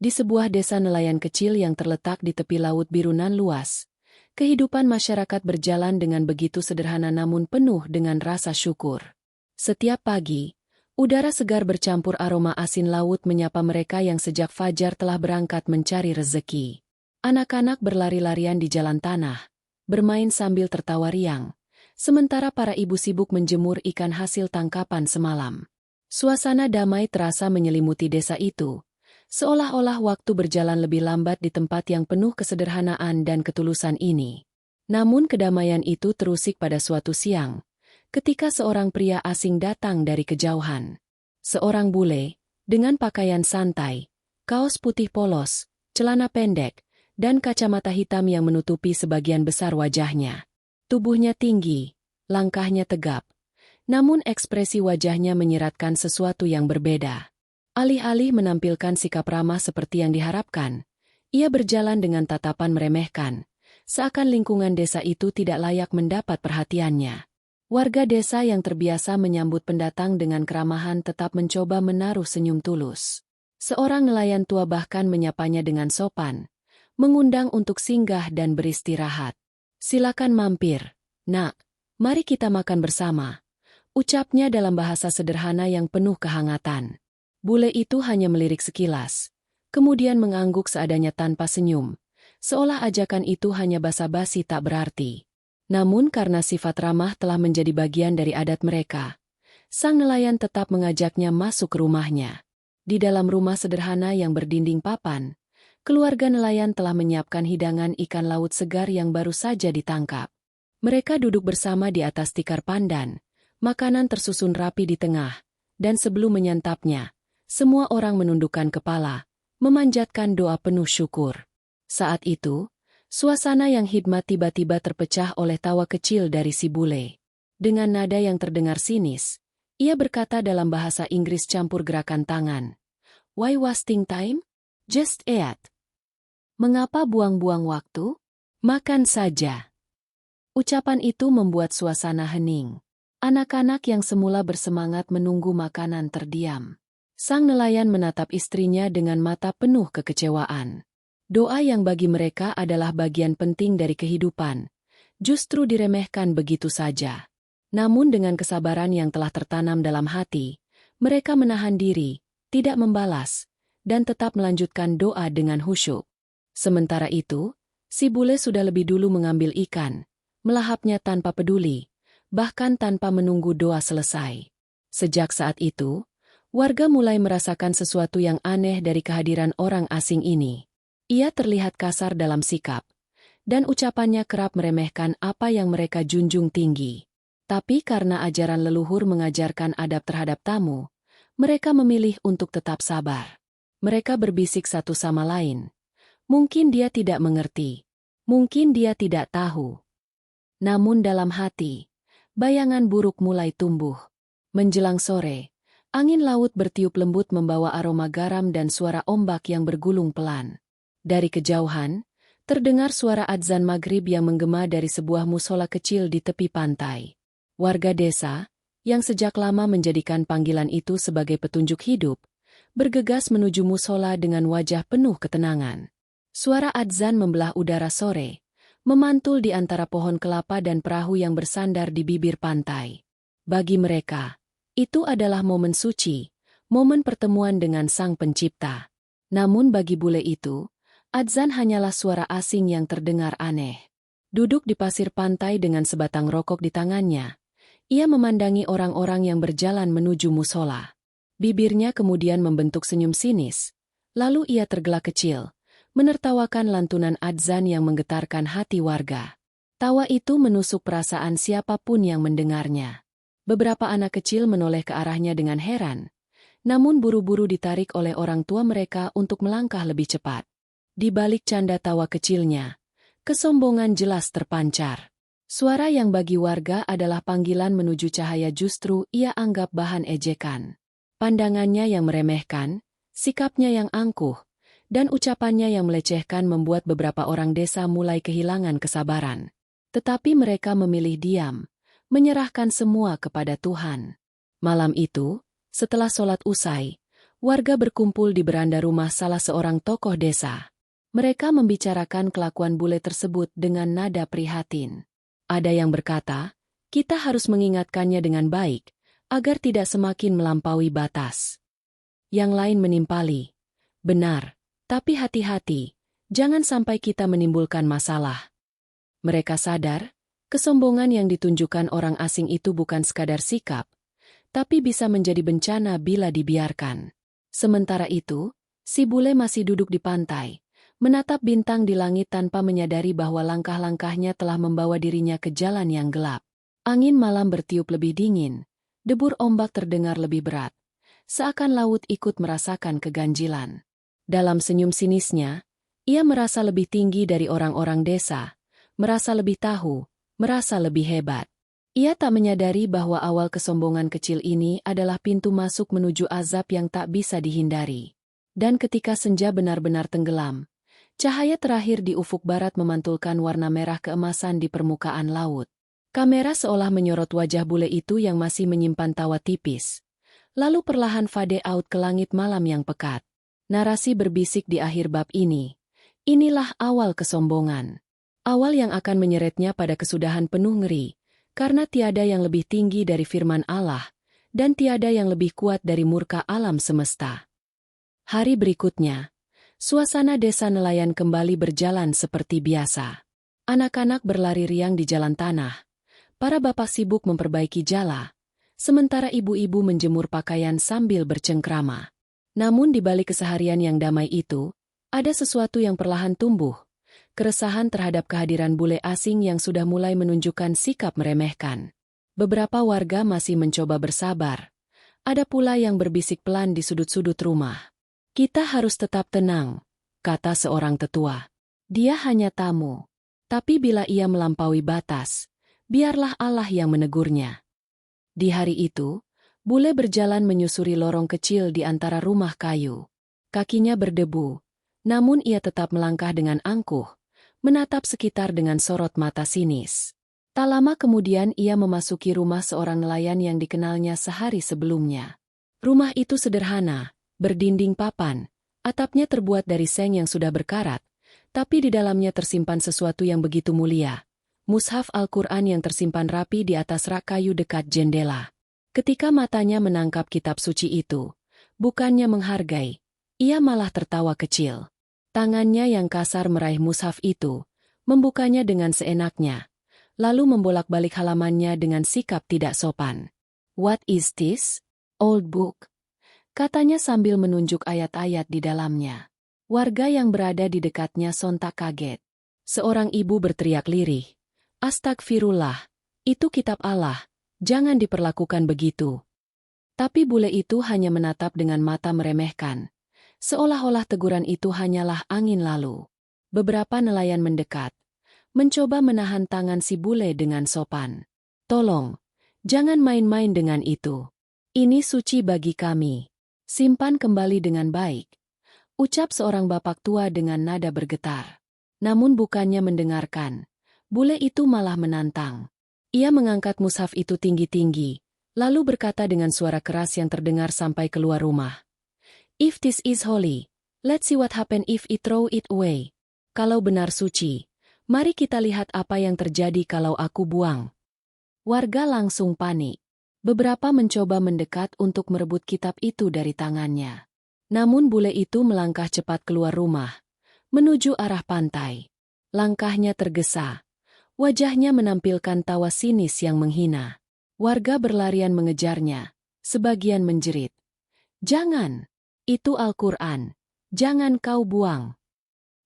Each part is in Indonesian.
Di sebuah desa nelayan kecil yang terletak di tepi laut biru nan luas, kehidupan masyarakat berjalan dengan begitu sederhana namun penuh dengan rasa syukur. Setiap pagi, udara segar bercampur aroma asin laut menyapa mereka yang sejak fajar telah berangkat mencari rezeki. Anak-anak berlari-larian di jalan tanah, bermain sambil tertawa riang, sementara para ibu sibuk menjemur ikan hasil tangkapan semalam. Suasana damai terasa menyelimuti desa itu, seolah-olah waktu berjalan lebih lambat di tempat yang penuh kesederhanaan dan ketulusan ini. Namun kedamaian itu terusik pada suatu siang, ketika seorang pria asing datang dari kejauhan. Seorang bule, dengan pakaian santai, kaos putih polos, celana pendek, dan kacamata hitam yang menutupi sebagian besar wajahnya. Tubuhnya tinggi, langkahnya tegap, namun ekspresi wajahnya menyiratkan sesuatu yang berbeda. Alih-alih menampilkan sikap ramah seperti yang diharapkan, ia berjalan dengan tatapan meremehkan, seakan lingkungan desa itu tidak layak mendapat perhatiannya. Warga desa yang terbiasa menyambut pendatang dengan keramahan tetap mencoba menaruh senyum tulus. Seorang nelayan tua bahkan menyapanya dengan sopan, mengundang untuk singgah dan beristirahat. "Silakan mampir, nak, mari kita makan bersama," ucapnya dalam bahasa sederhana yang penuh kehangatan. Bule itu hanya melirik sekilas, kemudian mengangguk seadanya tanpa senyum, seolah ajakan itu hanya basa-basi tak berarti. Namun karena sifat ramah telah menjadi bagian dari adat mereka, sang nelayan tetap mengajaknya masuk ke rumahnya. Di dalam rumah sederhana yang berdinding papan, keluarga nelayan telah menyiapkan hidangan ikan laut segar yang baru saja ditangkap. Mereka duduk bersama di atas tikar pandan, makanan tersusun rapi di tengah, dan sebelum menyantapnya, semua orang menundukkan kepala, memanjatkan doa penuh syukur. Saat itu, suasana yang hikmat tiba-tiba terpecah oleh tawa kecil dari si bule. Dengan nada yang terdengar sinis, ia berkata dalam bahasa Inggris campur gerakan tangan, "Why wasting time? Just eat. Mengapa buang-buang waktu? Makan saja." Ucapan itu membuat suasana hening. Anak-anak yang semula bersemangat menunggu makanan terdiam. Sang nelayan menatap istrinya dengan mata penuh kekecewaan. Doa yang bagi mereka adalah bagian penting dari kehidupan, justru diremehkan begitu saja. Namun dengan kesabaran yang telah tertanam dalam hati, mereka menahan diri, tidak membalas, dan tetap melanjutkan doa dengan khusyuk. Sementara itu, si bule sudah lebih dulu mengambil ikan, melahapnya tanpa peduli, bahkan tanpa menunggu doa selesai. Sejak saat itu, warga mulai merasakan sesuatu yang aneh dari kehadiran orang asing ini. Ia terlihat kasar dalam sikap, dan ucapannya kerap meremehkan apa yang mereka junjung tinggi. Tapi karena ajaran leluhur mengajarkan adab terhadap tamu, mereka memilih untuk tetap sabar. Mereka berbisik satu sama lain. Mungkin dia tidak mengerti. Mungkin dia tidak tahu. Namun dalam hati, bayangan buruk mulai tumbuh. Menjelang sore, angin laut bertiup lembut membawa aroma garam dan suara ombak yang bergulung pelan. Dari kejauhan, terdengar suara adzan maghrib yang menggema dari sebuah musola kecil di tepi pantai. Warga desa, yang sejak lama menjadikan panggilan itu sebagai petunjuk hidup, bergegas menuju musola dengan wajah penuh ketenangan. Suara adzan membelah udara sore, memantul di antara pohon kelapa dan perahu yang bersandar di bibir pantai. Bagi mereka, itu adalah momen suci, momen pertemuan dengan Sang Pencipta. Namun bagi bule itu, adzan hanyalah suara asing yang terdengar aneh. Duduk di pasir pantai dengan sebatang rokok di tangannya, ia memandangi orang-orang yang berjalan menuju musola. Bibirnya kemudian membentuk senyum sinis, lalu ia tergelak kecil, menertawakan lantunan adzan yang menggetarkan hati warga. Tawa itu menusuk perasaan siapapun yang mendengarnya. Beberapa anak kecil menoleh ke arahnya dengan heran, namun buru-buru ditarik oleh orang tua mereka untuk melangkah lebih cepat. Di balik canda tawa kecilnya, kesombongan jelas terpancar. Suara yang bagi warga adalah panggilan menuju cahaya justru ia anggap bahan ejekan. Pandangannya yang meremehkan, sikapnya yang angkuh, dan ucapannya yang melecehkan membuat beberapa orang desa mulai kehilangan kesabaran. Tetapi mereka memilih diam, menyerahkan semua kepada Tuhan. Malam itu, setelah sholat usai, Warga berkumpul di beranda rumah salah seorang tokoh desa. Mereka membicarakan kelakuan bule tersebut dengan nada prihatin. Ada yang berkata, kita harus mengingatkannya dengan baik, agar tidak semakin melampaui batas. Yang lain menimpali, benar, tapi hati-hati, jangan sampai kita menimbulkan masalah. Mereka sadar, kesombongan yang ditunjukkan orang asing itu bukan sekadar sikap, tapi bisa menjadi bencana bila dibiarkan. Sementara itu, si bule masih duduk di pantai, menatap bintang di langit tanpa menyadari bahwa langkah-langkahnya telah membawa dirinya ke jalan yang gelap. Angin malam bertiup lebih dingin, debur ombak terdengar lebih berat, seakan laut ikut merasakan keganjilan. Dalam senyum sinisnya, ia merasa lebih tinggi dari orang-orang desa, merasa lebih tahu, merasa lebih hebat. Ia tak menyadari bahwa awal kesombongan kecil ini adalah pintu masuk menuju azab yang tak bisa dihindari. Dan ketika senja benar-benar tenggelam, cahaya terakhir di ufuk barat memantulkan warna merah keemasan di permukaan laut. Kamera seolah menyorot wajah bule itu yang masih menyimpan tawa tipis. Lalu perlahan fade out ke langit malam yang pekat. Narasi berbisik di akhir bab ini. Inilah awal kesombongan. Awal yang akan menyeretnya pada kesudahan penuh ngeri. Karena tiada yang lebih tinggi dari firman Allah, dan tiada yang lebih kuat dari murka alam semesta. Hari berikutnya, suasana desa nelayan kembali berjalan seperti biasa. Anak-anak berlari riang di jalan tanah. Para bapak sibuk memperbaiki jala, sementara ibu-ibu menjemur pakaian sambil bercengkrama. Namun di balik keseharian yang damai itu, ada sesuatu yang perlahan tumbuh. Keresahan terhadap kehadiran bule asing yang sudah mulai menunjukkan sikap meremehkan. Beberapa warga masih mencoba bersabar. Ada pula yang berbisik pelan di sudut-sudut rumah. Kita harus tetap tenang, kata seorang tetua. Dia hanya tamu. Tapi bila ia melampaui batas, biarlah Allah yang menegurnya. Di hari itu, bule berjalan menyusuri lorong kecil di antara rumah kayu. Kakinya berdebu, namun ia tetap melangkah dengan angkuh, menatap sekitar dengan sorot mata sinis. Tak lama kemudian ia memasuki rumah seorang nelayan yang dikenalnya sehari sebelumnya. Rumah itu sederhana, berdinding papan, atapnya terbuat dari seng yang sudah berkarat, tapi di dalamnya tersimpan sesuatu yang begitu mulia. Mushaf Al-Quran yang tersimpan rapi di atas rak kayu dekat jendela. Ketika matanya menangkap kitab suci itu, bukannya menghargai, ia malah tertawa kecil. Tangannya yang kasar meraih mushaf itu, membukanya dengan seenaknya, lalu membolak-balik halamannya dengan sikap tidak sopan. What is this? Old book? Katanya sambil menunjuk ayat-ayat di dalamnya. Warga yang berada di dekatnya sontak kaget. Seorang ibu berteriak lirih. Astagfirullah, itu kitab Allah, jangan diperlakukan begitu. Tapi bule itu hanya menatap dengan mata meremehkan. Seolah-olah teguran itu hanyalah angin lalu. Beberapa nelayan mendekat, mencoba menahan tangan si bule dengan sopan. Tolong, jangan main-main dengan itu. Ini suci bagi kami. Simpan kembali dengan baik. Ucap seorang bapak tua dengan nada bergetar. Namun bukannya mendengarkan, bule itu malah menantang. Ia mengangkat mushaf itu tinggi-tinggi, lalu berkata dengan suara keras yang terdengar sampai keluar rumah. If this is holy, let's see what happen if I throw it away. Kalau benar suci, mari kita lihat apa yang terjadi kalau aku buang. Warga langsung panik. Beberapa mencoba mendekat untuk merebut kitab itu dari tangannya. Namun bule itu melangkah cepat keluar rumah, menuju arah pantai. Langkahnya tergesa. Wajahnya menampilkan tawa sinis yang menghina. Warga berlarian mengejarnya, sebagian menjerit. Jangan! Itu Al-Quran. Jangan kau buang.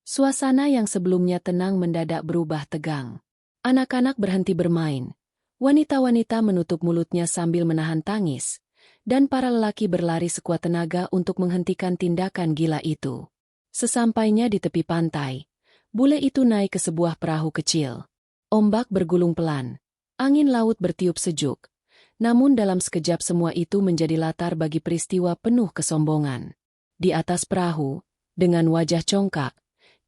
Suasana yang sebelumnya tenang mendadak berubah tegang. Anak-anak berhenti bermain. Wanita-wanita menutup mulutnya sambil menahan tangis. Dan para lelaki berlari sekuat tenaga untuk menghentikan tindakan gila itu. Sesampainya di tepi pantai, bule itu naik ke sebuah perahu kecil. Ombak bergulung pelan. Angin laut bertiup sejuk. Namun dalam sekejap semua itu menjadi latar bagi peristiwa penuh kesombongan. Di atas perahu, dengan wajah congkak,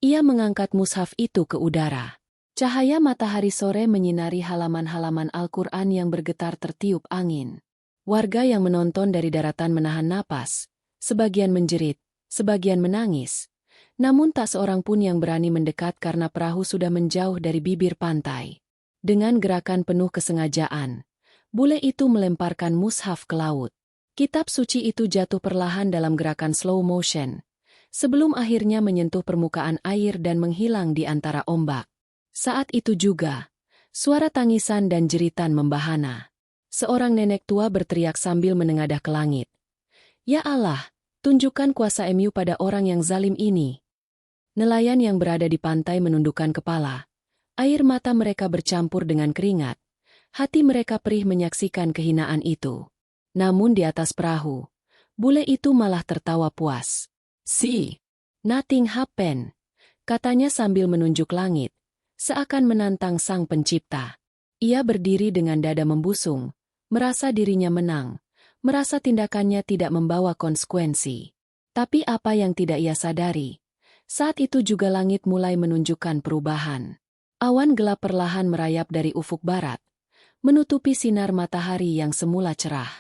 ia mengangkat mushaf itu ke udara. Cahaya matahari sore menyinari halaman-halaman Al-Quran yang bergetar tertiup angin. Warga yang menonton dari daratan menahan napas, Sebagian menjerit, sebagian menangis. Namun tak seorang pun yang berani mendekat karena perahu sudah menjauh dari bibir pantai. Dengan gerakan penuh kesengajaan, bule itu melemparkan mushaf ke laut. Kitab suci itu jatuh perlahan dalam gerakan slow motion, sebelum akhirnya menyentuh permukaan air dan menghilang di antara ombak. Saat itu juga, suara tangisan dan jeritan membahana. Seorang nenek tua berteriak sambil menengadah ke langit. Ya Allah, tunjukkan kuasa MU pada orang yang zalim ini. Nelayan yang berada di pantai menundukkan kepala. Air mata mereka bercampur dengan keringat. Hati mereka perih menyaksikan kehinaan itu. Namun di atas perahu, bule itu malah tertawa puas. "See, nothing happened," katanya sambil menunjuk langit, seakan menantang sang pencipta. Ia berdiri dengan dada membusung, merasa dirinya menang, merasa tindakannya tidak membawa konsekuensi. Tapi apa yang tidak ia sadari, saat itu juga langit mulai menunjukkan perubahan. Awan gelap perlahan merayap dari ufuk barat, menutupi sinar matahari yang semula cerah.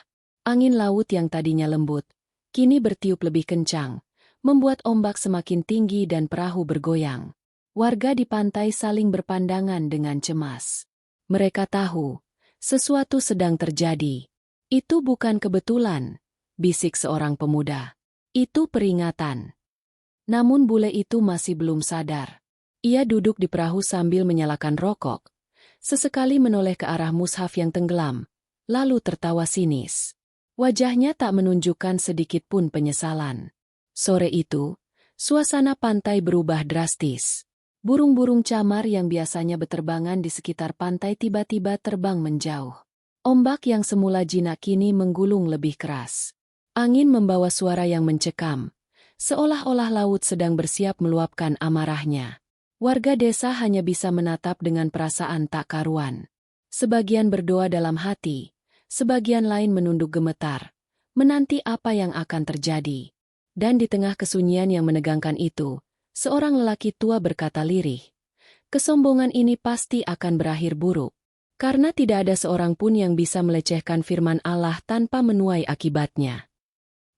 Angin laut yang tadinya lembut, kini bertiup lebih kencang, membuat ombak semakin tinggi dan perahu bergoyang. Warga di pantai saling berpandangan dengan cemas. Mereka tahu, sesuatu sedang terjadi. Itu bukan kebetulan, bisik seorang pemuda. Itu peringatan. Namun bule itu masih belum sadar. Ia duduk di perahu sambil menyalakan rokok. Sesekali menoleh ke arah mushaf yang tenggelam, lalu tertawa sinis. Wajahnya tak menunjukkan sedikit pun penyesalan. Sore itu, suasana pantai berubah drastis. Burung-burung camar yang biasanya beterbangan di sekitar pantai tiba-tiba terbang menjauh. Ombak yang semula jinak kini menggulung lebih keras. Angin membawa suara yang mencekam, seolah-olah laut sedang bersiap meluapkan amarahnya. Warga desa hanya bisa menatap dengan perasaan tak karuan. Sebagian berdoa dalam hati, sebagian lain menunduk gemetar, menanti apa yang akan terjadi. Dan di tengah kesunyian yang menegangkan itu, seorang lelaki tua berkata lirih, "Kesombongan ini pasti akan berakhir buruk, karena tidak ada seorang pun yang bisa melecehkan firman Allah tanpa menuai akibatnya."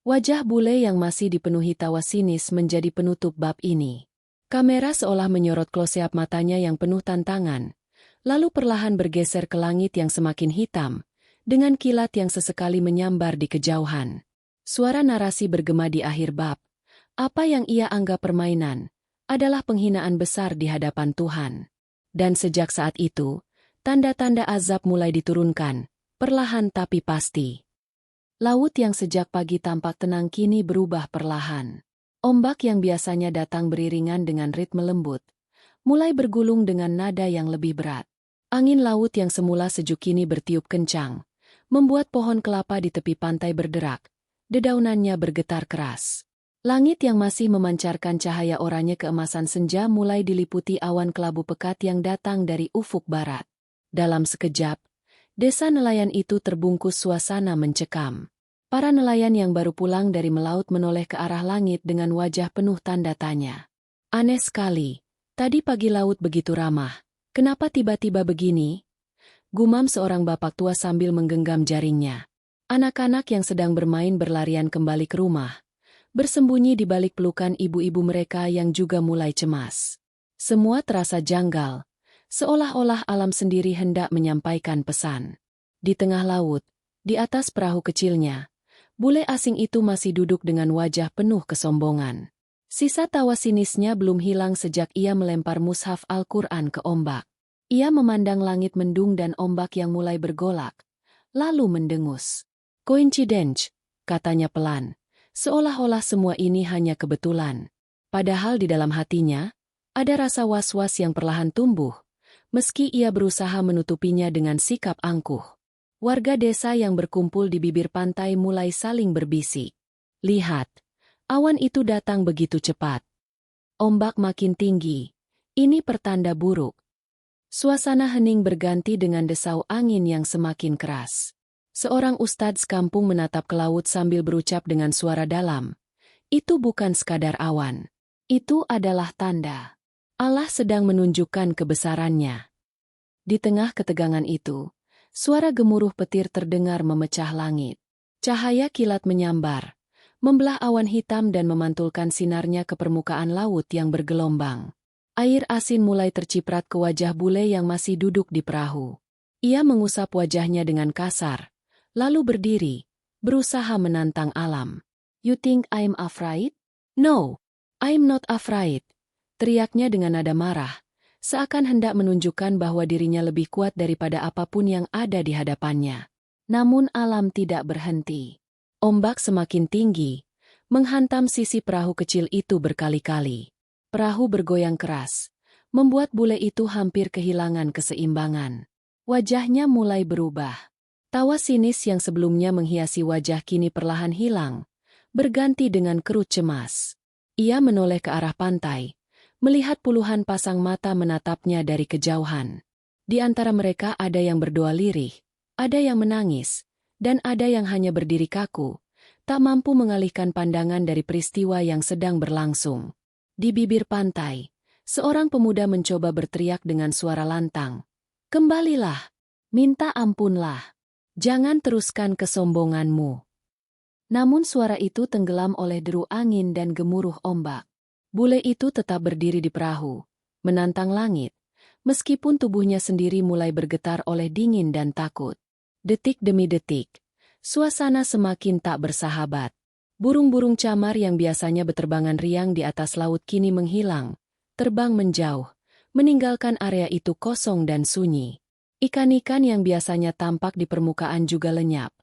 Wajah bule yang masih dipenuhi tawa sinis menjadi penutup bab ini. Kamera seolah menyorot close-up matanya yang penuh tantangan, lalu perlahan bergeser ke langit yang semakin hitam, dengan kilat yang sesekali menyambar di kejauhan. Suara narasi bergema di akhir bab. Apa yang ia anggap permainan adalah penghinaan besar di hadapan Tuhan. Dan sejak saat itu, tanda-tanda azab mulai diturunkan, perlahan tapi pasti. Laut yang sejak pagi tampak tenang kini berubah perlahan. Ombak yang biasanya datang beriringan dengan ritme lembut, mulai bergulung dengan nada yang lebih berat. Angin laut yang semula sejuk kini bertiup kencang, membuat pohon kelapa di tepi pantai berderak, dedaunannya bergetar keras. Langit yang masih memancarkan cahaya oranye keemasan senja mulai diliputi awan kelabu pekat yang datang dari ufuk barat. Dalam sekejap, desa nelayan itu terbungkus suasana mencekam. Para nelayan yang baru pulang dari melaut menoleh ke arah langit dengan wajah penuh tanda tanya. Aneh sekali, tadi pagi laut begitu ramah, kenapa tiba-tiba begini? Gumam seorang bapak tua sambil menggenggam jaringnya. Anak-anak yang sedang bermain berlarian kembali ke rumah, bersembunyi di balik pelukan ibu-ibu mereka yang juga mulai cemas. Semua terasa janggal, seolah-olah alam sendiri hendak menyampaikan pesan. Di tengah laut, di atas perahu kecilnya, bule asing itu masih duduk dengan wajah penuh kesombongan. Sisa tawa sinisnya belum hilang sejak ia melempar mushaf Al-Quran ke ombak. Ia memandang langit mendung dan ombak yang mulai bergolak, lalu mendengus. "Coincidence," katanya pelan. Seolah-olah semua ini hanya kebetulan. Padahal di dalam hatinya, ada rasa was-was yang perlahan tumbuh, meski ia berusaha menutupinya dengan sikap angkuh. Warga desa yang berkumpul di bibir pantai mulai saling berbisik. "Lihat, awan itu datang begitu cepat. Ombak makin tinggi. Ini pertanda buruk." Suasana hening berganti dengan desau angin yang semakin keras. Seorang ustadz kampung menatap ke laut sambil berucap dengan suara dalam. "Itu bukan sekadar awan. Itu adalah tanda. Allah sedang menunjukkan kebesarannya." Di tengah ketegangan itu, suara gemuruh petir terdengar memecah langit. Cahaya kilat menyambar, membelah awan hitam dan memantulkan sinarnya ke permukaan laut yang bergelombang. Air asin mulai terciprat ke wajah bule yang masih duduk di perahu. Ia mengusap wajahnya dengan kasar, lalu berdiri, berusaha menantang alam. "You think I'm afraid?" "No, I'm not afraid," teriaknya dengan nada marah, seakan hendak menunjukkan bahwa dirinya lebih kuat daripada apapun yang ada di hadapannya. Namun alam tidak berhenti. Ombak semakin tinggi, menghantam sisi perahu kecil itu berkali-kali. Perahu bergoyang keras, membuat bule itu hampir kehilangan keseimbangan. Wajahnya mulai berubah. Tawa sinis yang sebelumnya menghiasi wajah kini perlahan hilang, berganti dengan kerut cemas. Ia menoleh ke arah pantai, melihat puluhan pasang mata menatapnya dari kejauhan. Di antara mereka ada yang berdoa lirih, ada yang menangis, dan ada yang hanya berdiri kaku, tak mampu mengalihkan pandangan dari peristiwa yang sedang berlangsung. Di bibir pantai, seorang pemuda mencoba berteriak dengan suara lantang. "Kembalilah, minta ampunlah, jangan teruskan kesombonganmu." Namun suara itu tenggelam oleh deru angin dan gemuruh ombak. Bule itu tetap berdiri di perahu, menantang langit, meskipun tubuhnya sendiri mulai bergetar oleh dingin dan takut. Detik demi detik, suasana semakin tak bersahabat. Burung-burung camar yang biasanya beterbangan riang di atas laut kini menghilang, terbang menjauh, meninggalkan area itu kosong dan sunyi. Ikan-ikan yang biasanya tampak di permukaan juga lenyap,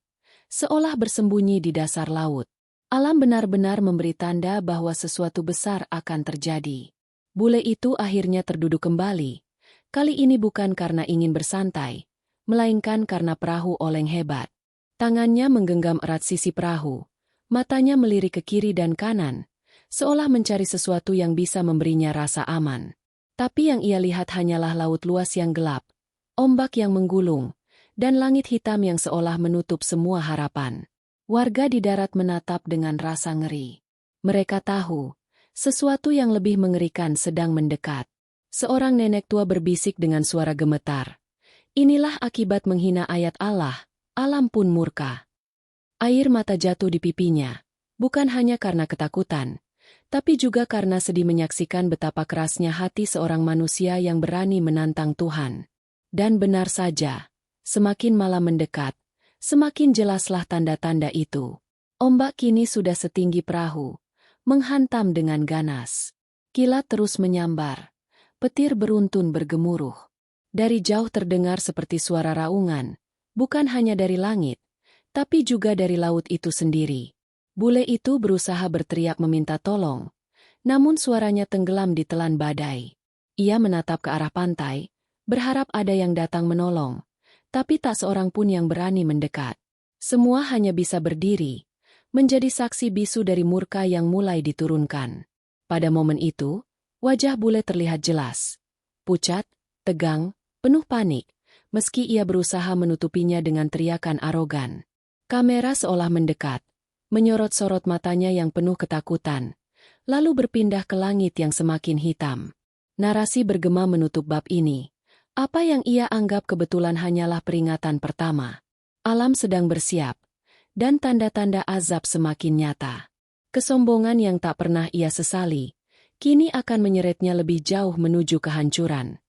seolah bersembunyi di dasar laut. Alam benar-benar memberi tanda bahwa sesuatu besar akan terjadi. Bule itu akhirnya terduduk kembali, kali ini bukan karena ingin bersantai, melainkan karena perahu oleng hebat. Tangannya menggenggam erat sisi perahu, matanya melirik ke kiri dan kanan, seolah mencari sesuatu yang bisa memberinya rasa aman. Tapi yang ia lihat hanyalah laut luas yang gelap, ombak yang menggulung, dan langit hitam yang seolah menutup semua harapan. Warga di darat menatap dengan rasa ngeri. Mereka tahu, sesuatu yang lebih mengerikan sedang mendekat. Seorang nenek tua berbisik dengan suara gemetar. "Inilah akibat menghina ayat Allah, alam pun murka." Air mata jatuh di pipinya, bukan hanya karena ketakutan, tapi juga karena sedih menyaksikan betapa kerasnya hati seorang manusia yang berani menantang Tuhan. Dan benar saja, semakin malam mendekat, semakin jelaslah tanda-tanda itu. Ombak kini sudah setinggi perahu, menghantam dengan ganas. Kilat terus menyambar, petir beruntun bergemuruh. Dari jauh terdengar seperti suara raungan, bukan hanya dari langit, tapi juga dari laut itu sendiri. Bule itu berusaha berteriak meminta tolong, namun suaranya tenggelam di telan badai. Ia menatap ke arah pantai, berharap ada yang datang menolong, tapi tak seorang pun yang berani mendekat. Semua hanya bisa berdiri, menjadi saksi bisu dari murka yang mulai diturunkan. Pada momen itu, wajah bule terlihat jelas, pucat, tegang, penuh panik, meski ia berusaha menutupinya dengan teriakan arogan. Kamera seolah mendekat, menyorot-sorot matanya yang penuh ketakutan, lalu berpindah ke langit yang semakin hitam. Narasi bergema menutup bab ini. Apa yang ia anggap kebetulan hanyalah peringatan pertama. Alam sedang bersiap, dan tanda-tanda azab semakin nyata. Kesombongan yang tak pernah ia sesali, kini akan menyeretnya lebih jauh menuju kehancuran.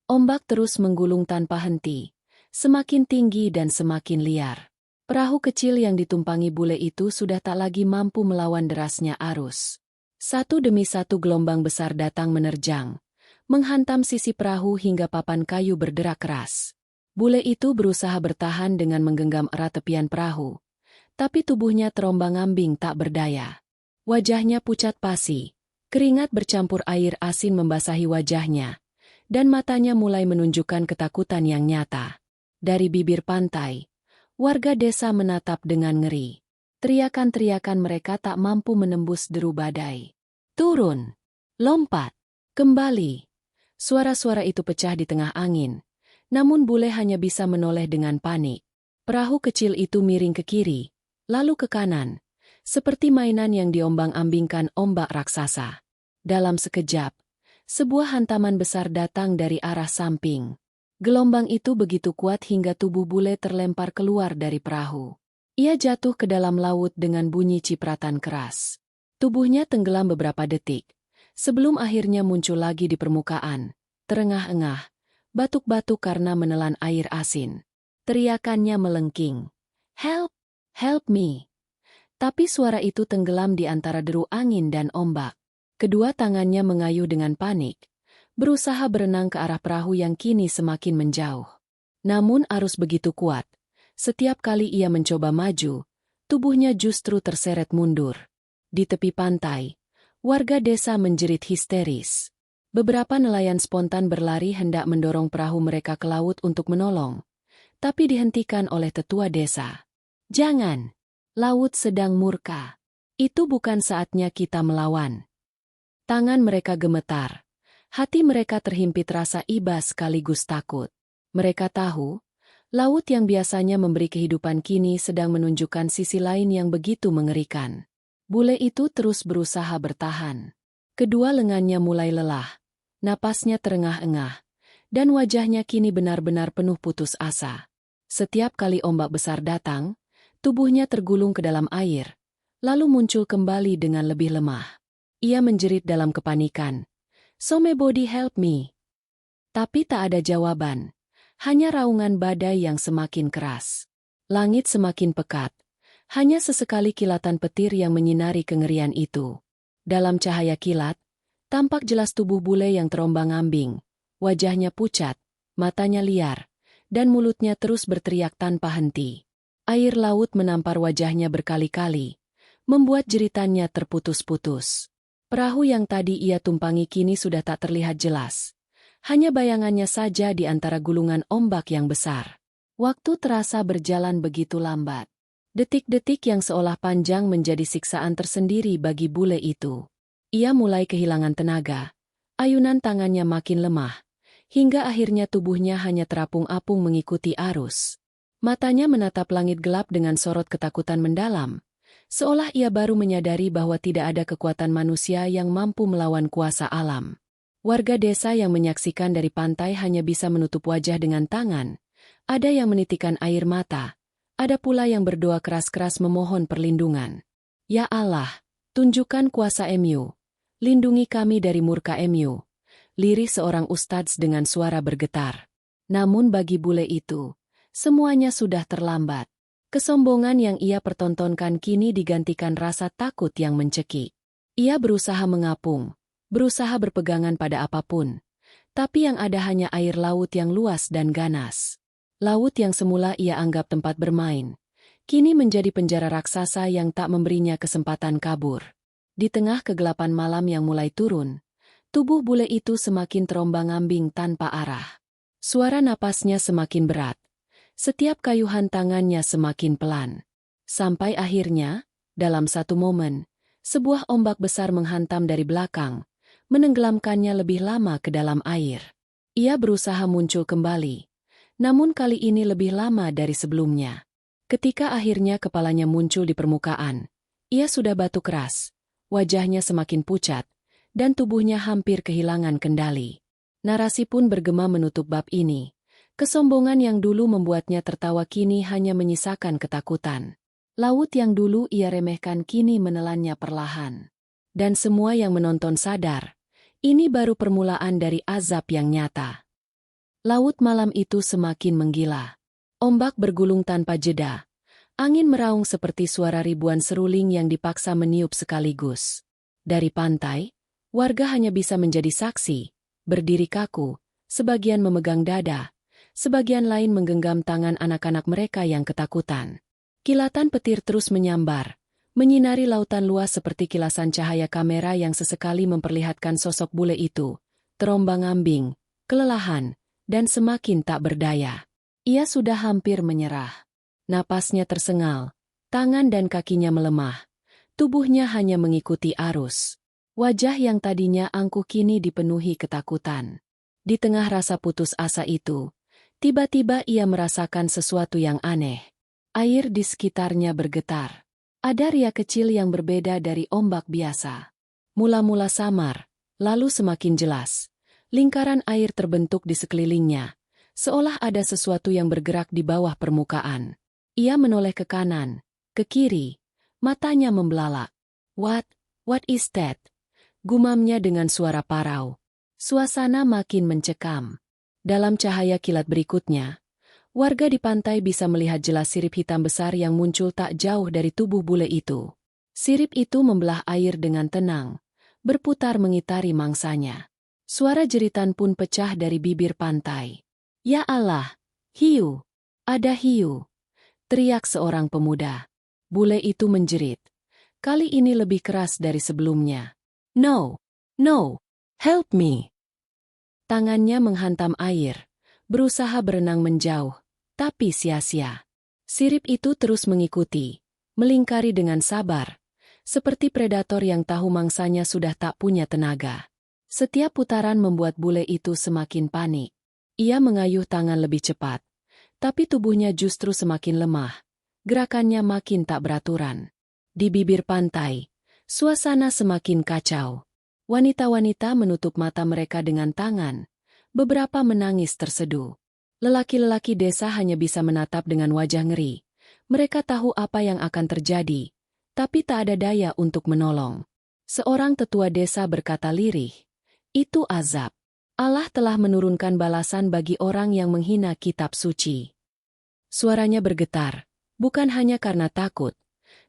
Ombak terus menggulung tanpa henti, semakin tinggi dan semakin liar. Perahu kecil yang ditumpangi bule itu sudah tak lagi mampu melawan derasnya arus. Satu demi satu gelombang besar datang menerjang, menghantam sisi perahu hingga papan kayu berderak keras. Bule itu berusaha bertahan dengan menggenggam erat tepian perahu, tapi tubuhnya terombang-ambing tak berdaya. Wajahnya pucat pasi, keringat bercampur air asin membasahi wajahnya, dan matanya mulai menunjukkan ketakutan yang nyata. Dari bibir pantai, warga desa menatap dengan ngeri. Teriakan-teriakan mereka tak mampu menembus deru badai. "Turun! Lompat! Kembali!" Suara-suara itu pecah di tengah angin, namun bule hanya bisa menoleh dengan panik. Perahu kecil itu miring ke kiri, lalu ke kanan, seperti mainan yang diombang-ambingkan ombak raksasa. Dalam sekejap, sebuah hantaman besar datang dari arah samping. Gelombang itu begitu kuat hingga tubuh bule terlempar keluar dari perahu. Ia jatuh ke dalam laut dengan bunyi cipratan keras. Tubuhnya tenggelam beberapa detik, sebelum akhirnya muncul lagi di permukaan, terengah-engah, batuk-batuk karena menelan air asin. Teriakannya melengking. "Help! Help me!" Tapi suara itu tenggelam di antara deru angin dan ombak. Kedua tangannya mengayuh dengan panik, berusaha berenang ke arah perahu yang kini semakin menjauh. Namun arus begitu kuat. Setiap kali ia mencoba maju, tubuhnya justru terseret mundur. Di tepi pantai, warga desa menjerit histeris. Beberapa nelayan spontan berlari hendak mendorong perahu mereka ke laut untuk menolong, tapi dihentikan oleh tetua desa. "Jangan! Laut sedang murka. Itu bukan saatnya kita melawan." Tangan mereka gemetar. Hati mereka terhimpit rasa iba sekaligus takut. Mereka tahu, laut yang biasanya memberi kehidupan kini sedang menunjukkan sisi lain yang begitu mengerikan. Bule itu terus berusaha bertahan. Kedua lengannya mulai lelah, napasnya terengah-engah, dan wajahnya kini benar-benar penuh putus asa. Setiap kali ombak besar datang, tubuhnya tergulung ke dalam air, lalu muncul kembali dengan lebih lemah. Ia menjerit dalam kepanikan, "Somebody help me!" Tapi tak ada jawaban. Hanya raungan badai yang semakin keras. Langit semakin pekat. Hanya sesekali kilatan petir yang menyinari kengerian itu. Dalam cahaya kilat, tampak jelas tubuh bule yang terombang-ambing. Wajahnya pucat, matanya liar, dan mulutnya terus berteriak tanpa henti. Air laut menampar wajahnya berkali-kali, membuat jeritannya terputus-putus. Perahu yang tadi ia tumpangi kini sudah tak terlihat jelas. Hanya bayangannya saja di antara gulungan ombak yang besar. Waktu terasa berjalan begitu lambat. Detik-detik yang seolah panjang menjadi siksaan tersendiri bagi bule itu. Ia mulai kehilangan tenaga. Ayunan tangannya makin lemah, hingga akhirnya tubuhnya hanya terapung-apung mengikuti arus. Matanya menatap langit gelap dengan sorot ketakutan mendalam, seolah ia baru menyadari bahwa tidak ada kekuatan manusia yang mampu melawan kuasa alam. Warga desa yang menyaksikan dari pantai hanya bisa menutup wajah dengan tangan. Ada yang menitikan air mata. Ada pula yang berdoa keras-keras memohon perlindungan. "Ya Allah, tunjukkan kuasa MU. Lindungi kami dari murka MU." Lirih seorang ustadz dengan suara bergetar. Namun bagi bule itu, semuanya sudah terlambat. Kesombongan yang ia pertontonkan kini digantikan rasa takut yang mencekik. Ia berusaha mengapung, berusaha berpegangan pada apapun, tapi yang ada hanya air laut yang luas dan ganas. Laut yang semula ia anggap tempat bermain, kini menjadi penjara raksasa yang tak memberinya kesempatan kabur. Di tengah kegelapan malam yang mulai turun, tubuh bule itu semakin terombang-ambing tanpa arah. Suara napasnya semakin berat, setiap kayuhan tangannya semakin pelan. Sampai akhirnya, dalam satu momen, sebuah ombak besar menghantam dari belakang, menenggelamkannya lebih lama ke dalam air. Ia berusaha muncul kembali, namun kali ini lebih lama dari sebelumnya. Ketika akhirnya kepalanya muncul di permukaan, ia sudah batuk keras, wajahnya semakin pucat, dan tubuhnya hampir kehilangan kendali. Narasi pun bergema menutup bab ini. Kesombongan yang dulu membuatnya tertawa kini hanya menyisakan ketakutan. Laut yang dulu ia remehkan kini menelannya perlahan. Dan semua yang menonton sadar, ini baru permulaan dari azab yang nyata. Laut malam itu semakin menggila. Ombak bergulung tanpa jeda. Angin meraung seperti suara ribuan seruling yang dipaksa meniup sekaligus. Dari pantai, warga hanya bisa menjadi saksi, berdiri kaku, sebagian memegang dada, sebagian lain menggenggam tangan anak-anak mereka yang ketakutan. Kilatan petir terus menyambar, menyinari lautan luas seperti kilasan cahaya kamera yang sesekali memperlihatkan sosok bule itu, terombang-ambing, kelelahan, dan semakin tak berdaya. Ia sudah hampir menyerah. Napasnya tersengal, tangan dan kakinya melemah, tubuhnya hanya mengikuti arus. Wajah yang tadinya angkuh kini dipenuhi ketakutan. Di tengah rasa putus asa itu, tiba-tiba ia merasakan sesuatu yang aneh. Air di sekitarnya bergetar. Ada riak kecil yang berbeda dari ombak biasa. Mula-mula samar, lalu semakin jelas. Lingkaran air terbentuk di sekelilingnya, seolah ada sesuatu yang bergerak di bawah permukaan. Ia menoleh ke kanan, Ke kiri, matanya membelalak. What is that? Gumamnya dengan suara parau. Suasana makin mencekam. Dalam cahaya kilat berikutnya, warga di pantai bisa melihat jelas sirip hitam besar yang muncul tak jauh dari tubuh bule itu. Sirip itu membelah air dengan tenang, berputar mengitari mangsanya. Suara jeritan pun pecah dari bibir pantai. Ya Allah, hiu! Ada hiu! Teriak seorang pemuda. Bule itu menjerit. Kali ini lebih keras dari sebelumnya. No! Help me! Tangannya menghantam air, berusaha berenang menjauh, tapi sia-sia. Sirip itu terus mengikuti, melingkari dengan sabar, seperti predator yang tahu mangsanya sudah tak punya tenaga. Setiap putaran membuat bule itu semakin panik. Ia mengayuh tangan lebih cepat, tapi tubuhnya justru semakin lemah. Gerakannya makin tak beraturan. Di bibir pantai, suasana semakin kacau. Wanita-wanita menutup mata mereka dengan tangan. Beberapa menangis terseduh. Lelaki-lelaki desa hanya bisa menatap dengan wajah ngeri. Mereka tahu apa yang akan terjadi, tapi tak ada daya untuk menolong. Seorang tetua desa berkata lirih, "Itu azab. Allah telah menurunkan balasan bagi orang yang menghina kitab suci." Suaranya bergetar, bukan hanya karena takut,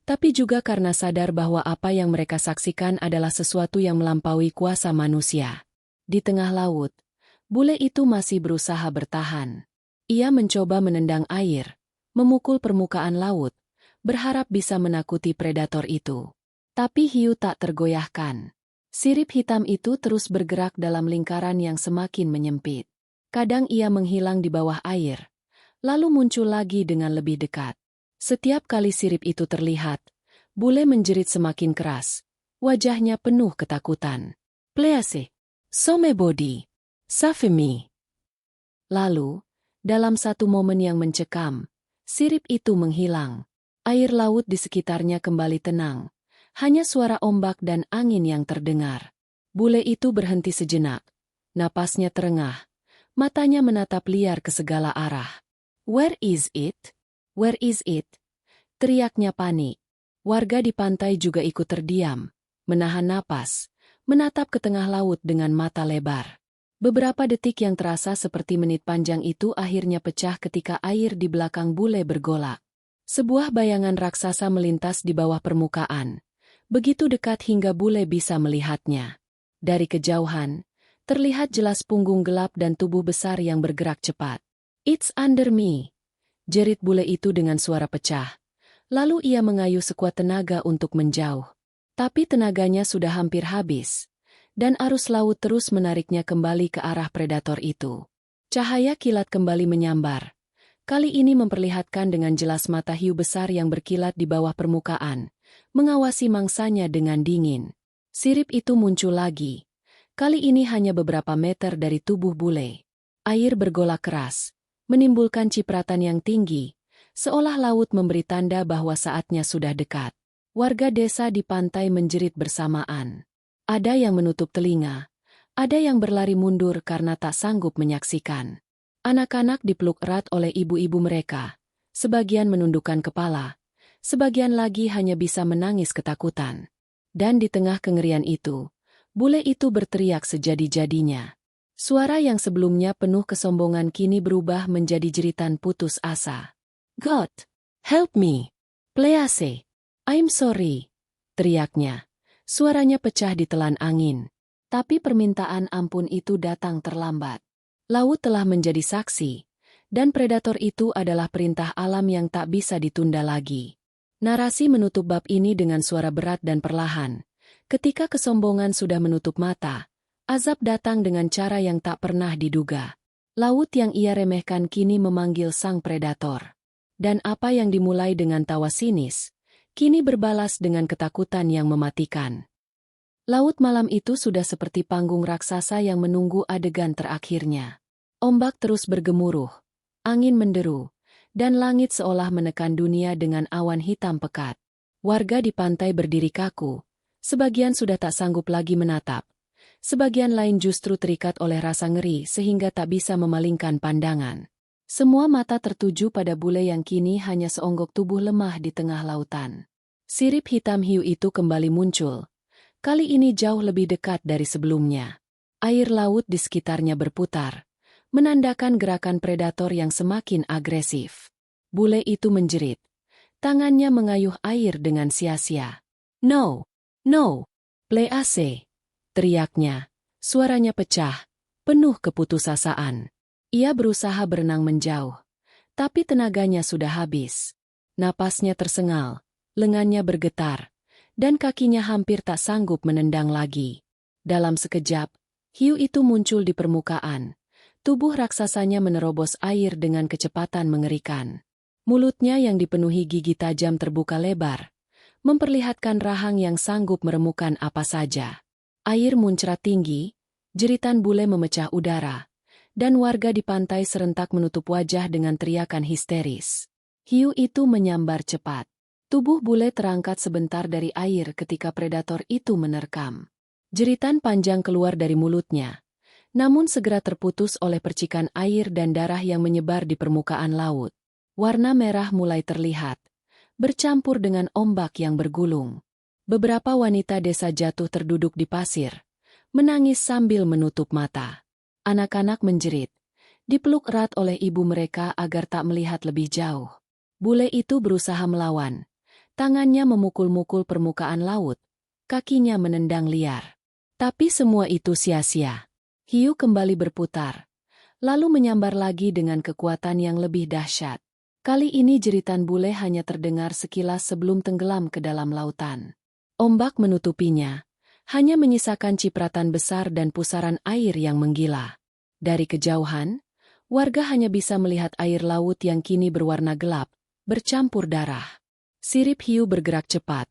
tapi juga karena sadar bahwa apa yang mereka saksikan adalah sesuatu yang melampaui kuasa manusia. Di tengah laut, bule itu masih berusaha bertahan. Ia mencoba menendang air, memukul permukaan laut, berharap bisa menakuti predator itu. Tapi hiu tak tergoyahkan. Sirip hitam itu terus bergerak dalam lingkaran yang semakin menyempit. Kadang ia menghilang di bawah air, lalu muncul lagi dengan lebih dekat. Setiap kali sirip itu terlihat, bule menjerit semakin keras. Wajahnya penuh ketakutan. "Please, some body, save me." Lalu, dalam satu momen yang mencekam, sirip itu menghilang. Air laut di sekitarnya kembali tenang. Hanya suara ombak dan angin yang terdengar. Bule itu berhenti sejenak. Napasnya terengah. Matanya menatap liar ke segala arah. "Where is it? Where is it?" Teriaknya panik. Warga di pantai juga ikut terdiam, menahan napas, menatap ke tengah laut dengan mata lebar. Beberapa detik yang terasa seperti menit panjang itu akhirnya pecah ketika air di belakang bule bergolak. Sebuah bayangan raksasa melintas di bawah permukaan, begitu dekat hingga bule bisa melihatnya. Dari kejauhan, terlihat jelas punggung gelap dan tubuh besar yang bergerak cepat. "It's under me," jerit bule itu dengan suara pecah. Lalu ia mengayuh sekuat tenaga untuk menjauh. Tapi tenaganya sudah hampir habis, dan arus laut terus menariknya kembali ke arah predator itu. Cahaya kilat kembali menyambar. Kali ini memperlihatkan dengan jelas mata hiu besar yang berkilat di bawah permukaan, mengawasi mangsanya dengan dingin. Sirip itu muncul lagi. Kali ini hanya beberapa meter dari tubuh bule. Air bergolak keras, menimbulkan cipratan yang tinggi, seolah laut memberi tanda bahwa saatnya sudah dekat. Warga desa di pantai menjerit bersamaan. Ada yang menutup telinga, ada yang berlari mundur karena tak sanggup menyaksikan. Anak-anak dipeluk erat oleh ibu-ibu mereka. Sebagian menundukkan kepala, sebagian lagi hanya bisa menangis ketakutan. Dan di tengah kengerian itu, bule itu berteriak sejadi-jadinya. Suara yang sebelumnya penuh kesombongan kini berubah menjadi jeritan putus asa. "God, help me. Please. I'm sorry." Teriaknya. Suaranya pecah di telan angin. Tapi permintaan ampun itu datang terlambat. Laut telah menjadi saksi, dan predator itu adalah perintah alam yang tak bisa ditunda lagi. Narasi menutup bab ini dengan suara berat dan perlahan. Ketika kesombongan sudah menutup mata, azab datang dengan cara yang tak pernah diduga. Laut yang ia remehkan kini memanggil sang predator. Dan apa yang dimulai dengan tawa sinis, kini berbalas dengan ketakutan yang mematikan. Laut malam itu sudah seperti panggung raksasa yang menunggu adegan terakhirnya. Ombak terus bergemuruh, angin menderu, dan langit seolah menekan dunia dengan awan hitam pekat. Warga di pantai berdiri kaku, sebagian sudah tak sanggup lagi menatap, sebagian lain justru terikat oleh rasa ngeri sehingga tak bisa memalingkan pandangan. Semua mata tertuju pada bule yang kini hanya seonggok tubuh lemah di tengah lautan. Sirip hitam hiu itu kembali muncul. Kali ini jauh lebih dekat dari sebelumnya. Air laut di sekitarnya berputar, menandakan gerakan predator yang semakin agresif. Bule itu menjerit. Tangannya mengayuh air dengan sia-sia. No! No! Play AC! Teriaknya. Suaranya pecah, penuh keputusasaan. Ia berusaha berenang menjauh, tapi tenaganya sudah habis. Napasnya tersengal, lengannya bergetar, dan kakinya hampir tak sanggup menendang lagi. Dalam sekejap, hiu itu muncul di permukaan. Tubuh raksasanya menerobos air dengan kecepatan mengerikan. Mulutnya yang dipenuhi gigi tajam terbuka lebar, memperlihatkan rahang yang sanggup meremukan apa saja. Air muncrat tinggi, jeritan bule memecah udara, dan warga di pantai serentak menutup wajah dengan teriakan histeris. Hiu itu menyambar cepat. Tubuh bule terangkat sebentar dari air ketika predator itu menerkam. Jeritan panjang keluar dari mulutnya, namun segera terputus oleh percikan air dan darah yang menyebar di permukaan laut. Warna merah mulai terlihat, bercampur dengan ombak yang bergulung. Beberapa wanita desa jatuh terduduk di pasir, menangis sambil menutup mata. Anak-anak menjerit, dipeluk erat oleh ibu mereka agar tak melihat lebih jauh. Bule itu berusaha melawan. Tangannya memukul-mukul permukaan laut, kakinya menendang liar. Tapi semua itu sia-sia. Hiu kembali berputar, lalu menyambar lagi dengan kekuatan yang lebih dahsyat. Kali ini jeritan bule hanya terdengar sekilas sebelum tenggelam ke dalam lautan. Ombak menutupinya, hanya menyisakan cipratan besar dan pusaran air yang menggila. Dari kejauhan, warga hanya bisa melihat air laut yang kini berwarna gelap, bercampur darah. Sirip hiu bergerak cepat,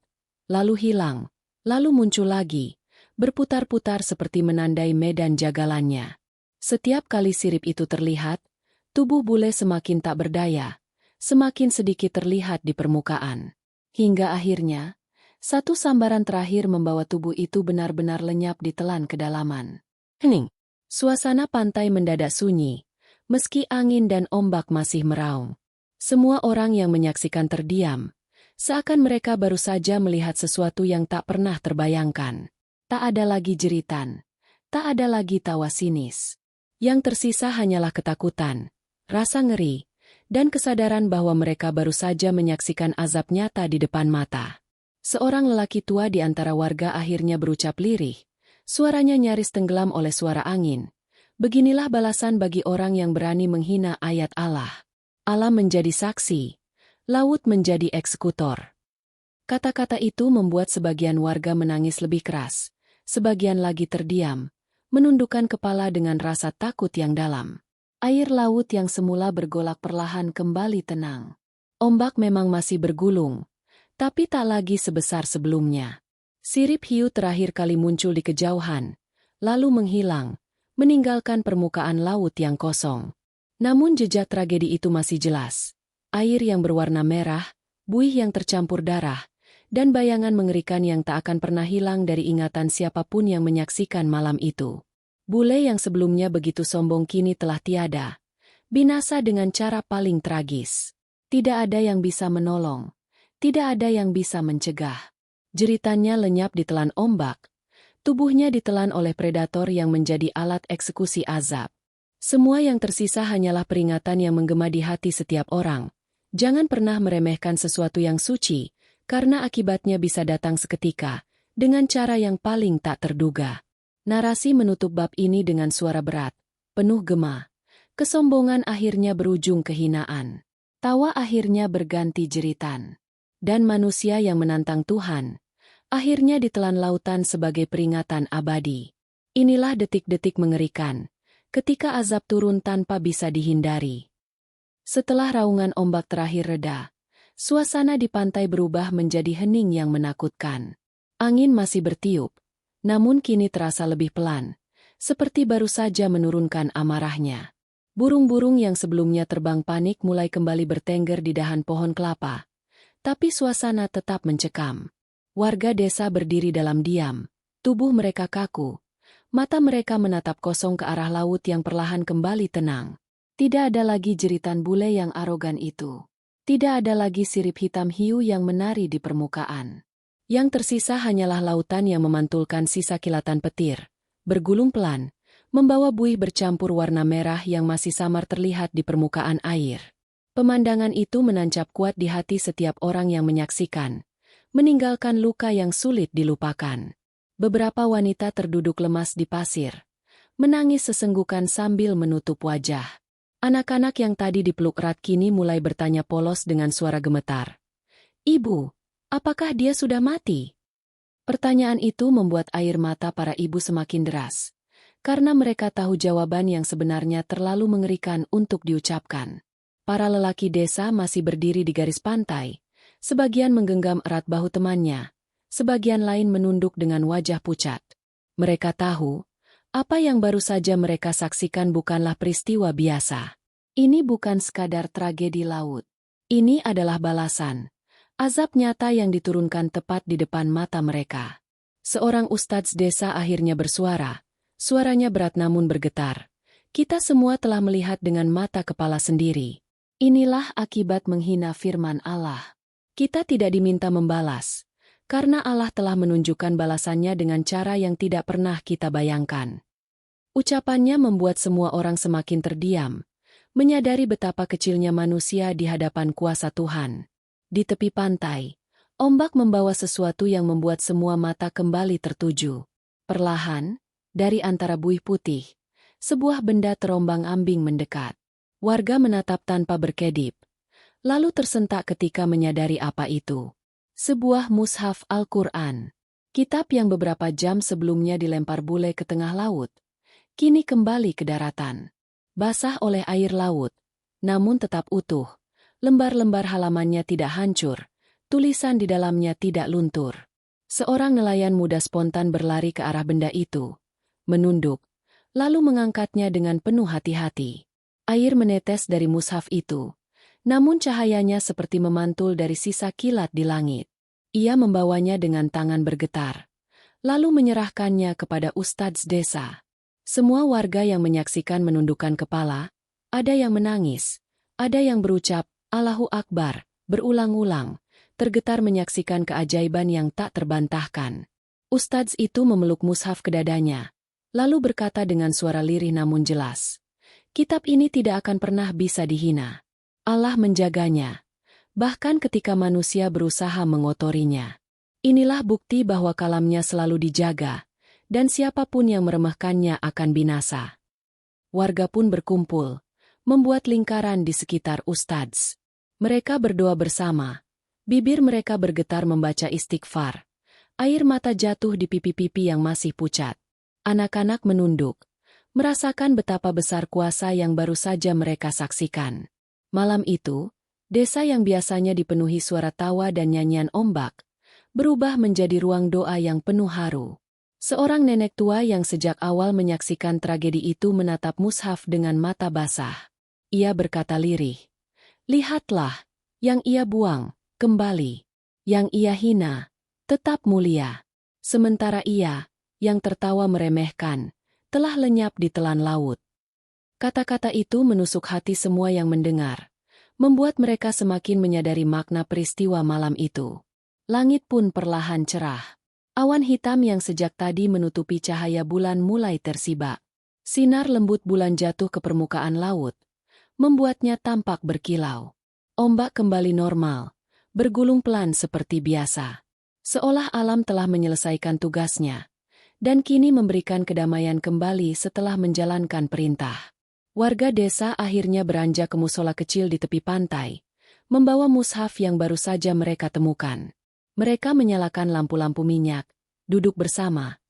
lalu hilang, lalu muncul lagi, berputar-putar seperti menandai medan jagalannya. Setiap kali sirip itu terlihat, tubuh bule semakin tak berdaya, semakin sedikit terlihat di permukaan. Hingga akhirnya, satu sambaran terakhir membawa tubuh itu benar-benar lenyap di telan kedalaman. Hening. Suasana pantai mendadak sunyi, meski angin dan ombak masih meraung. Semua orang yang menyaksikan terdiam, seakan mereka baru saja melihat sesuatu yang tak pernah terbayangkan. Tak ada lagi jeritan, tak ada lagi tawa sinis. Yang tersisa hanyalah ketakutan, rasa ngeri, dan kesadaran bahwa mereka baru saja menyaksikan azab nyata di depan mata. Seorang lelaki tua di antara warga akhirnya berucap lirih, suaranya nyaris tenggelam oleh suara angin. Beginilah balasan bagi orang yang berani menghina ayat Allah. Allah menjadi saksi, laut menjadi eksekutor. Kata-kata itu membuat sebagian warga menangis lebih keras, sebagian lagi terdiam, menundukkan kepala dengan rasa takut yang dalam. Air laut yang semula bergolak perlahan kembali tenang. Ombak memang masih bergulung, tapi tak lagi sebesar sebelumnya. Sirip hiu terakhir kali muncul di kejauhan, lalu menghilang, meninggalkan permukaan laut yang kosong. Namun jejak tragedi itu masih jelas. Air yang berwarna merah, buih yang tercampur darah, dan bayangan mengerikan yang tak akan pernah hilang dari ingatan siapapun yang menyaksikan malam itu. Bule yang sebelumnya begitu sombong kini telah tiada. Binasa dengan cara paling tragis. Tidak ada yang bisa menolong. Tidak ada yang bisa mencegah. Jeritannya lenyap ditelan ombak. Tubuhnya ditelan oleh predator yang menjadi alat eksekusi azab. Semua yang tersisa hanyalah peringatan yang menggema di hati setiap orang. Jangan pernah meremehkan sesuatu yang suci, karena akibatnya bisa datang seketika, dengan cara yang paling tak terduga. Narasi menutup bab ini dengan suara berat, penuh gema. Kesombongan akhirnya berujung kehinaan. Tawa akhirnya berganti jeritan. Dan manusia yang menantang Tuhan, akhirnya ditelan lautan sebagai peringatan abadi. Inilah detik-detik mengerikan, ketika azab turun tanpa bisa dihindari. Setelah raungan ombak terakhir reda, suasana di pantai berubah menjadi hening yang menakutkan. Angin masih bertiup, namun kini terasa lebih pelan, seperti baru saja menurunkan amarahnya. Burung-burung yang sebelumnya terbang panik mulai kembali bertengger di dahan pohon kelapa. Tapi suasana tetap mencekam. Warga desa berdiri dalam diam, tubuh mereka kaku, mata mereka menatap kosong ke arah laut yang perlahan kembali tenang. Tidak ada lagi jeritan bule yang arogan itu. Tidak ada lagi sirip hitam hiu yang menari di permukaan. Yang tersisa hanyalah lautan yang memantulkan sisa kilatan petir, bergulung pelan, membawa buih bercampur warna merah yang masih samar terlihat di permukaan air. Pemandangan itu menancap kuat di hati setiap orang yang menyaksikan, meninggalkan luka yang sulit dilupakan. Beberapa wanita terduduk lemas di pasir, menangis sesenggukan sambil menutup wajah. Anak-anak yang tadi dipeluk erat kini mulai bertanya polos dengan suara gemetar. "Ibu, apakah dia sudah mati?" Pertanyaan itu membuat air mata para ibu semakin deras, karena mereka tahu jawaban yang sebenarnya terlalu mengerikan untuk diucapkan. Para lelaki desa masih berdiri di garis pantai, sebagian menggenggam erat bahu temannya, sebagian lain menunduk dengan wajah pucat. Mereka tahu, apa yang baru saja mereka saksikan bukanlah peristiwa biasa. Ini bukan sekadar tragedi laut. Ini adalah balasan. Azab nyata yang diturunkan tepat di depan mata mereka. Seorang ustadz desa akhirnya bersuara. Suaranya berat namun bergetar. Kita semua telah melihat dengan mata kepala sendiri. Inilah akibat menghina firman Allah. Kita tidak diminta membalas, karena Allah telah menunjukkan balasannya dengan cara yang tidak pernah kita bayangkan. Ucapannya membuat semua orang semakin terdiam, menyadari betapa kecilnya manusia di hadapan kuasa Tuhan. Di tepi pantai, ombak membawa sesuatu yang membuat semua mata kembali tertuju. Perlahan, dari antara buih putih, sebuah benda terombang-ambing mendekat. Warga menatap tanpa berkedip, lalu tersentak ketika menyadari apa itu. Sebuah mushaf Al-Quran, kitab yang beberapa jam sebelumnya dilempar bule ke tengah laut, kini kembali ke daratan. Basah oleh air laut, namun tetap utuh. Lembar-lembar halamannya tidak hancur, tulisan di dalamnya tidak luntur. Seorang nelayan muda spontan berlari ke arah benda itu, menunduk, lalu mengangkatnya dengan penuh hati-hati. Air menetes dari mushaf itu, namun cahayanya seperti memantul dari sisa kilat di langit. Ia membawanya dengan tangan bergetar, lalu menyerahkannya kepada ustadz desa. Semua warga yang menyaksikan menundukkan kepala, ada yang menangis, ada yang berucap, Allahu Akbar, berulang-ulang, tergetar menyaksikan keajaiban yang tak terbantahkan. Ustadz itu memeluk mushaf ke dadanya, lalu berkata dengan suara lirih namun jelas, kitab ini tidak akan pernah bisa dihina. Allah menjaganya, bahkan ketika manusia berusaha mengotorinya. Inilah bukti bahwa kalamnya selalu dijaga, dan siapapun yang meremehkannya akan binasa. Warga pun berkumpul, membuat lingkaran di sekitar ustadz. Mereka berdoa bersama, bibir mereka bergetar membaca istighfar. Air mata jatuh di pipi-pipi yang masih pucat. Anak-anak menunduk, merasakan betapa besar kuasa yang baru saja mereka saksikan. Malam itu, desa yang biasanya dipenuhi suara tawa dan nyanyian ombak, berubah menjadi ruang doa yang penuh haru. Seorang nenek tua yang sejak awal menyaksikan tragedi itu menatap mushaf dengan mata basah. Ia berkata lirih, "Lihatlah, yang ia buang, kembali. Yang ia hina, tetap mulia. Sementara ia, yang tertawa meremehkan, telah lenyap di telan laut." Kata-kata itu menusuk hati semua yang mendengar, membuat mereka semakin menyadari makna peristiwa malam itu. Langit pun perlahan cerah. Awan hitam yang sejak tadi menutupi cahaya bulan mulai tersibak. Sinar lembut bulan jatuh ke permukaan laut, membuatnya tampak berkilau. Ombak kembali normal, bergulung pelan seperti biasa. Seolah alam telah menyelesaikan tugasnya, dan kini memberikan kedamaian kembali setelah menjalankan perintah. Warga desa akhirnya beranjak ke musola kecil di tepi pantai, membawa mushaf yang baru saja mereka temukan. Mereka menyalakan lampu-lampu minyak, duduk bersama,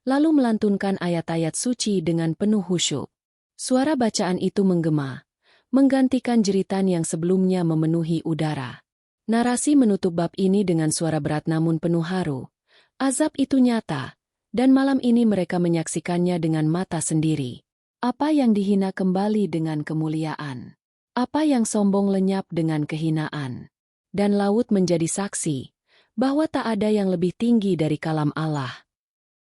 lalu melantunkan ayat-ayat suci dengan penuh khusyuk. Suara bacaan itu menggema, menggantikan jeritan yang sebelumnya memenuhi udara. Narasi menutup bab ini dengan suara berat namun penuh haru. Azab itu nyata, dan malam ini mereka menyaksikannya dengan mata sendiri. Apa yang dihina kembali dengan kemuliaan. Apa yang sombong lenyap dengan kehinaan. Dan laut menjadi saksi bahwa tak ada yang lebih tinggi dari kalam Allah.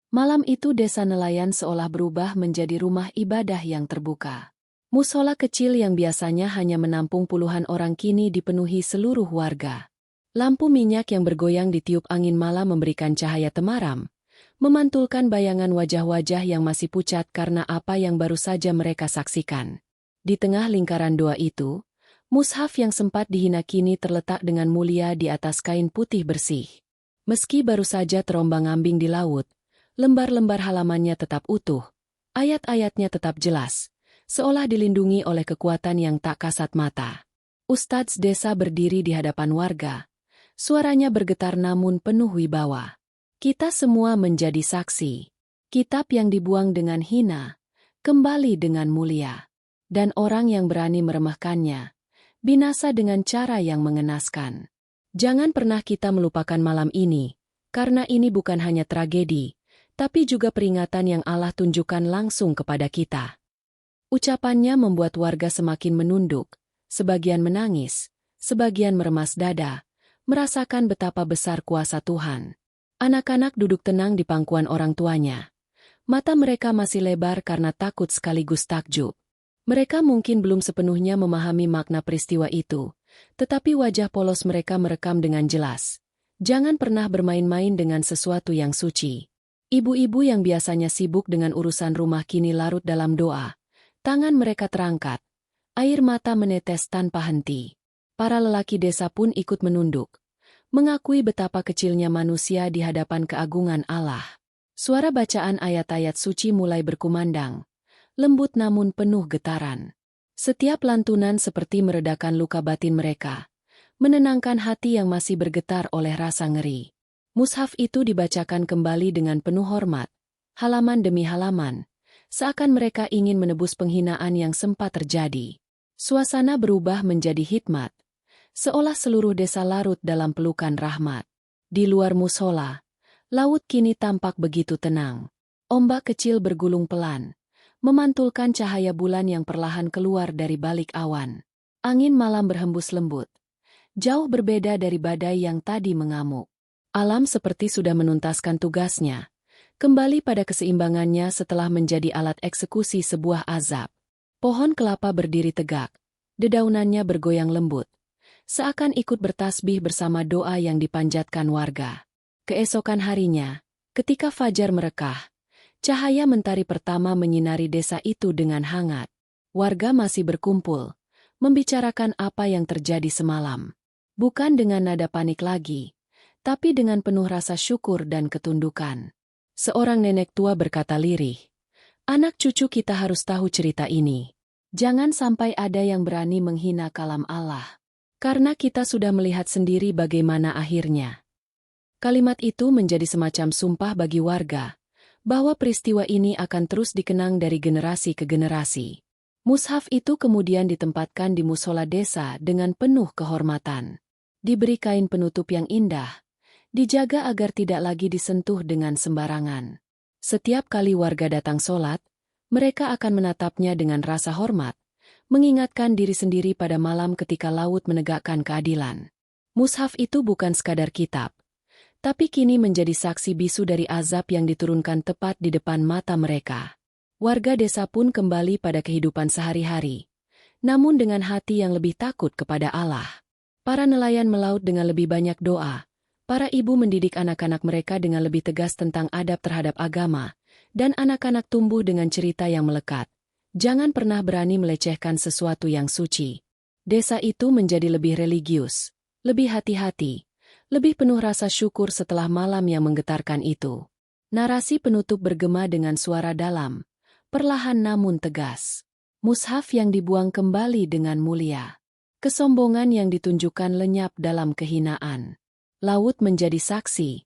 Malam itu desa nelayan seolah berubah menjadi rumah ibadah yang terbuka. Musola kecil yang biasanya hanya menampung puluhan orang kini dipenuhi seluruh warga. Lampu minyak yang bergoyang ditiup angin malam memberikan cahaya temaram, memantulkan bayangan wajah-wajah yang masih pucat karena apa yang baru saja mereka saksikan. Di tengah lingkaran doa itu, mushaf yang sempat dihina kini terletak dengan mulia di atas kain putih bersih. Meski baru saja terombang-ambing di laut, lembar-lembar halamannya tetap utuh, ayat-ayatnya tetap jelas, seolah dilindungi oleh kekuatan yang tak kasat mata. Ustadz desa berdiri di hadapan warga. Suaranya bergetar namun penuh wibawa. Kita semua menjadi saksi. Kitab yang dibuang dengan hina, kembali dengan mulia. Dan orang yang berani meremehkannya, binasa dengan cara yang mengenaskan. Jangan pernah kita melupakan malam ini, karena ini bukan hanya tragedi, tapi juga peringatan yang Allah tunjukkan langsung kepada kita. Ucapannya membuat warga semakin menunduk, sebagian menangis, sebagian meremas dada, merasakan betapa besar kuasa Tuhan. Anak-anak duduk tenang di pangkuan orang tuanya. Mata mereka masih lebar karena takut sekaligus takjub. Mereka mungkin belum sepenuhnya memahami makna peristiwa itu, tetapi wajah polos mereka merekam dengan jelas. Jangan pernah bermain-main dengan sesuatu yang suci. Ibu-ibu yang biasanya sibuk dengan urusan rumah kini larut dalam doa. Tangan mereka terangkat, air mata menetes tanpa henti. Para lelaki desa pun ikut menunduk, mengakui betapa kecilnya manusia di hadapan keagungan Allah. Suara bacaan ayat-ayat suci mulai berkumandang, lembut namun penuh getaran. Setiap lantunan seperti meredakan luka batin mereka, menenangkan hati yang masih bergetar oleh rasa ngeri. Mushaf itu dibacakan kembali dengan penuh hormat, halaman demi halaman, seakan mereka ingin menebus penghinaan yang sempat terjadi. Suasana berubah menjadi hikmat, seolah seluruh desa larut dalam pelukan rahmat. Di luar musola, laut kini tampak begitu tenang. Ombak kecil bergulung pelan, memantulkan cahaya bulan yang perlahan keluar dari balik awan. Angin malam berhembus lembut, jauh berbeda dari badai yang tadi mengamuk. Alam seperti sudah menuntaskan tugasnya, kembali pada keseimbangannya setelah menjadi alat eksekusi sebuah azab. Pohon kelapa berdiri tegak, dedaunannya bergoyang lembut, seakan ikut bertasbih bersama doa yang dipanjatkan warga. Keesokan harinya, ketika fajar merekah, cahaya mentari pertama menyinari desa itu dengan hangat. Warga masih berkumpul, membicarakan apa yang terjadi semalam. Bukan dengan nada panik lagi, tapi dengan penuh rasa syukur dan ketundukan. Seorang nenek tua berkata lirih, "Anak cucu kita harus tahu cerita ini. Jangan sampai ada yang berani menghina kalam Allah. Karena kita sudah melihat sendiri bagaimana akhirnya." Kalimat itu menjadi semacam sumpah bagi warga, bahwa peristiwa ini akan terus dikenang dari generasi ke generasi. Mushaf itu kemudian ditempatkan di musola desa dengan penuh kehormatan. Diberi kain penutup yang indah, dijaga agar tidak lagi disentuh dengan sembarangan. Setiap kali warga datang sholat, mereka akan menatapnya dengan rasa hormat, mengingatkan diri sendiri pada malam ketika laut menegakkan keadilan. Mushaf itu bukan sekadar kitab, tapi kini menjadi saksi bisu dari azab yang diturunkan tepat di depan mata mereka. Warga desa pun kembali pada kehidupan sehari-hari, namun dengan hati yang lebih takut kepada Allah. Para nelayan melaut dengan lebih banyak doa. Para ibu mendidik anak-anak mereka dengan lebih tegas tentang adab terhadap agama, dan anak-anak tumbuh dengan cerita yang melekat. Jangan pernah berani melecehkan sesuatu yang suci. Desa itu menjadi lebih religius, lebih hati-hati, lebih penuh rasa syukur setelah malam yang menggetarkan itu. Narasi penutup bergema dengan suara dalam, perlahan namun tegas. Mushaf yang dibuang kembali dengan mulia. Kesombongan yang ditunjukkan lenyap dalam kehinaan. Laut menjadi saksi,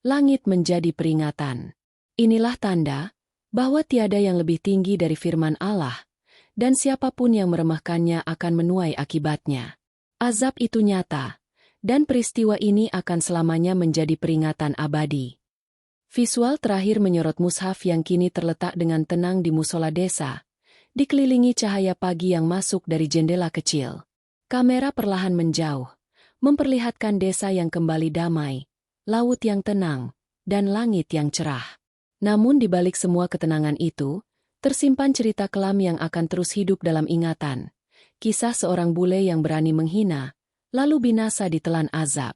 langit menjadi peringatan. Inilah tanda bahwa tiada yang lebih tinggi dari firman Allah, dan siapapun yang meremehkannya akan menuai akibatnya. Azab itu nyata, dan peristiwa ini akan selamanya menjadi peringatan abadi. Visual terakhir menyorot mushaf yang kini terletak dengan tenang di musola desa, dikelilingi cahaya pagi yang masuk dari jendela kecil. Kamera perlahan menjauh, memperlihatkan desa yang kembali damai, laut yang tenang, dan langit yang cerah. Namun di balik semua ketenangan itu, Tersimpan cerita kelam yang akan terus hidup dalam ingatan. Kisah seorang bule yang berani menghina, lalu binasa ditelan azab.